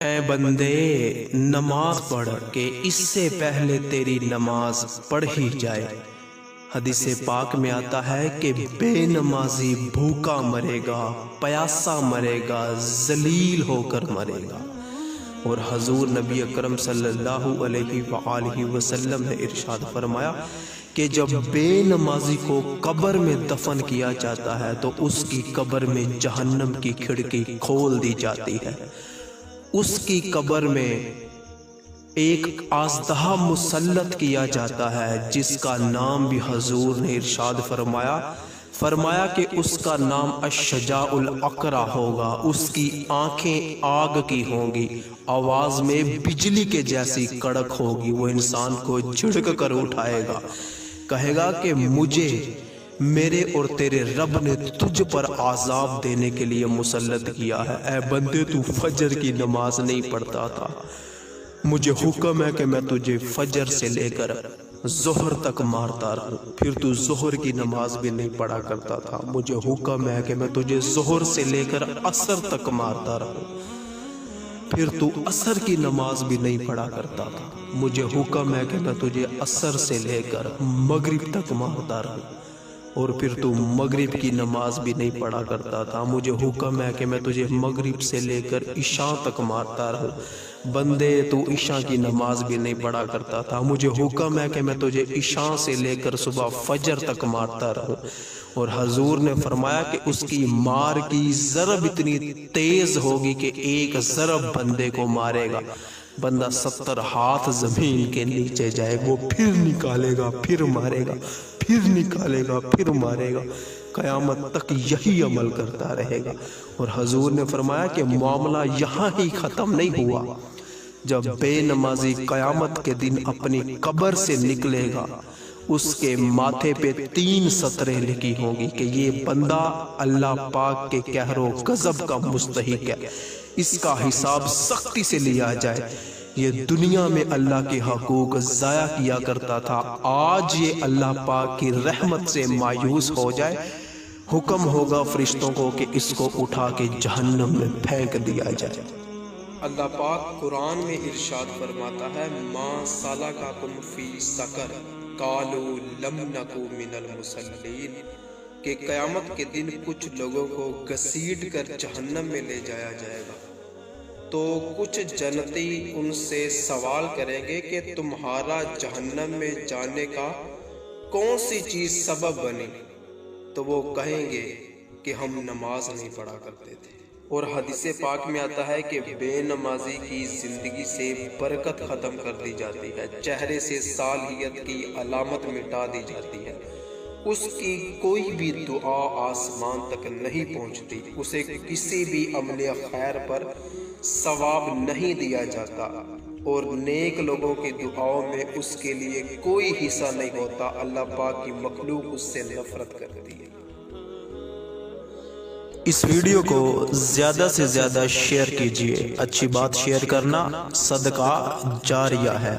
اے بندے نماز پڑھ کہ اس سے پہلے تیری نماز پڑھی جائے۔ حدیث پاک میں آتا ہے کہ بے نمازی بھوکا مرے گا، پیاسا مرے گا، ذلیل ہو کر مرے گا۔ اور حضور نبی اکرم صلی اللہ علیہ وآلہ وسلم نے ارشاد فرمایا کہ جب بے نمازی کو قبر میں دفن کیا جاتا ہے تو اس کی قبر میں جہنم کی کھڑکی کھول دی جاتی ہے۔ اس کی قبر میں ایک آزدہ مسلط کیا جاتا ہے جس کا نام بھی حضور نے ارشاد فرمایا کہ اس کا نام الشجاع الاقرع ہوگا۔ اس کی آنکھیں آگ کی ہوں گی، آواز میں بجلی کے جیسی کڑک ہوگی۔ وہ انسان کو جھڑک کر اٹھائے گا، کہے گا کہ مجھے میرے اور تیرے رب نے تجھ پر عذاب دینے کے لیے مسلط کیا ہے۔ اے بندے تو فجر کی نماز نہیں پڑھتا تھا، مجھے حکم ہے کہ میں تجھے فجر سے لے کر ظہر تک مارتا رہوں۔ پھر تو ظہر کی نماز بھی نہیں پڑھا کرتا تھا، مجھے حکم ہے کہ میں تجھے ظہر سے لے کر عصر تک مارتا رہوں۔ پھر تو عصر کی نماز بھی نہیں پڑھا کرتا تھا، مجھے حکم ہے کہ میں تجھے عصر سے لے کر مغرب تک مارتا رہوں۔ اور پھر تو مغرب کی نماز بھی نہیں پڑھا کرتا تھا، مجھے حکم ہے کہ میں تجھے مغرب سے لے کر عشاء تک مارتا رہوں۔ بندے تو عشاء کی نماز بھی نہیں پڑھا کرتا تھا، مجھے حکم ہے کہ میں تجھے عشاء سے لے کر صبح فجر تک مارتا رہوں۔ اور حضور نے فرمایا کہ اس کی مار کی ضرب اتنی تیز ہوگی کہ ایک ضرب بندے کو مارے گا، بندہ 70 ہاتھ زمین کے نیچے جائے، وہ پھر نکالے گا، پھر مارے گا، پھر نکالے گا، پھر مارے گا، قیامت تک یہی عمل کرتا رہے گا۔ اور حضور نے فرمایا کہ معاملہ یہاں ہی ختم نہیں ہوا، جب بے نمازی قیامت کے دن اپنی قبر سے نکلے گا، اس کے ماتھے پہ 3 سطریں لکھی ہوں گی کہ یہ بندہ اللہ پاک کے قہر و غضب کا مستحق ہے، اس کا حساب سختی سے لیا جائے۔ یہ دنیا میں اللہ کے حقوق ضائع کیا کرتا تھا، آج یہ اللہ پاک کی رحمت سے مایوس ہو جائے، حکم ہوگا فرشتوں کو کہ اس کو اٹھا کے جہنم میں پھینک دیا جائے۔ اللہ پاک قرآن میں ارشاد فرماتا ہے ما سلککم فی سقر قالوا لم نک من المصلین، کہ قیامت کے دن کچھ لوگوں کو گھسیٹ کر جہنم میں لے جایا جائے گا، تو کچھ جنتی ان سے سوال کریں گے کہ تمہارا جہنم میں جانے کا کون سی چیز سبب بنی؟ تو وہ کہیں گے کہ ہم نماز نہیں پڑھا کرتے تھے۔ اور حدیث پاک میں آتا ہے کہ بے نمازی کی زندگی سے برکت ختم کر دی جاتی ہے، چہرے سے صالحیت کی علامت مٹا دی جاتی ہے، اس کی کوئی بھی دعا آسمان تک نہیں پہنچتی، اسے کسی بھی عمل خیر پر ثواب نہیں دیا جاتا، اور نیک لوگوں کی دعاؤں میں اس کے لیے کوئی حصہ نہیں ہوتا۔ اللہ پاک کی مخلوق اس سے نفرت کرتی ہے۔ اس ویڈیو کو زیادہ سے زیادہ شیئر کیجیے، اچھی بات شیئر کرنا صدقہ جاریہ ہے۔